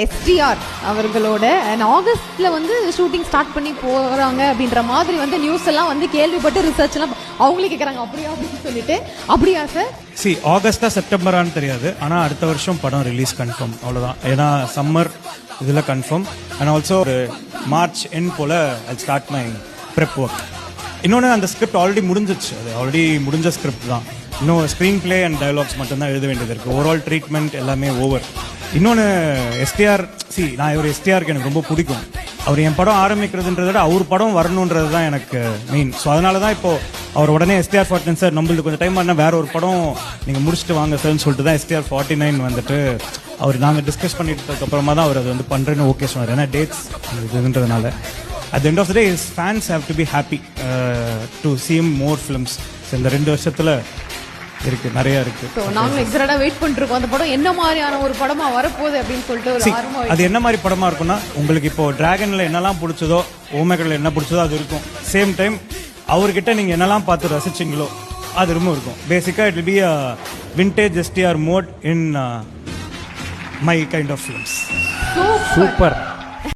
STR அவர்களோட ஆகஸ்ட்ல வந்து shooting start பண்ணி போறாங்க அப்படின்ற மாதிரி வந்து நியூஸ் எல்லாம் வந்து கேள்விப்பட்டு ரிசர்ச் எல்லாம் அவங்களே கேட்கறாங்க, அப்படியா அப்படின்னு சொல்லிட்டு. அப்படியா சார்? ஆகஸ்டா செப்டம்பரான்னு தெரியாது, ஆனா அடுத்த வருஷம் படம் ரிலீஸ் கன்ஃபார்ம், அவ்வளவுதான். ஏன்னா சம்மர் இதுல கன்ஃபார்ம். அண்ட் ஆல்சோ ஒரு மார்ச் எண்ட் போல I start my prep work. இன்னொன்று, அந்த ஸ்கிரிப்ட் ஆல்ரெடி முடிஞ்சிச்சு, அது ஆல்ரெடி முடிஞ்ச ஸ்கிரிப்ட் தான். இன்னும் ஸ்க்ரீன் பிளே அண்ட் டயலாக்ஸ் மட்டும்தான் எழுத வேண்டியது இருக்கு. ஓவரால் ட்ரீட்மெண்ட் எல்லாமே ஓவர். இன்னொன்று, எஸ்டிஆர் நான் இவர் எஸ்டிஆருக்கு எனக்கு ரொம்ப பிடிக்கும். அவர் என் படம் ஆரம்பிக்கிறதுன்றத விட அவர் படம் வரணுன்றது தான் எனக்கு மெயின். ஸோ அதனால தான் இப்போ அவர் உடனே எஸ்டிஆர் 49 சார் நம்மளுக்கு கொஞ்சம் டைம் ஆனால் வேற ஒரு படம் நீங்கள் முடிச்சுட்டு வாங்க சார்னு சொல்லிட்டு தான் எஸ்டிஆர் 49 வந்துட்டு அவர் நாங்கள் டிஸ்கஸ் பண்ணிட்டு அப்புறமா தான் அவர் அது வந்து பண்ணுறேன்னு ஓகே சொன்னார். ஏன்னா dates இதுன்றதுனால at the end of the day his fans have to be happy to see him more films. இந்த 2 வருஷத்துல இருக்கு, நிறைய இருக்கு. சோ நாங்க எக்ஸாக்ட்டா வெயிட் பண்ணிட்டு இருக்கோம் அந்த படம் என்ன மாதிரியான ஒரு படமா வரப்போகுது அப்படின்னு சொல்லிட்டு ஒரு ஆர்வமா. அது என்ன மாதிரி படமா இருக்கும்னா, உங்களுக்கு இப்போ டிராகன்ல என்னெல்லாம் பிடிச்சதோ, ஓமேகர்ல என்ன பிடிச்சதோ அது இருக்கும். சேம் டைம் அவர்கிட்ட நீங்க என்னெல்லாம் பார்த்து ரசிச்சிங்களோ அது ரொம்ப இருக்கும். பேசிக்கா it will be a vintage STR mode in my kind of films. Super.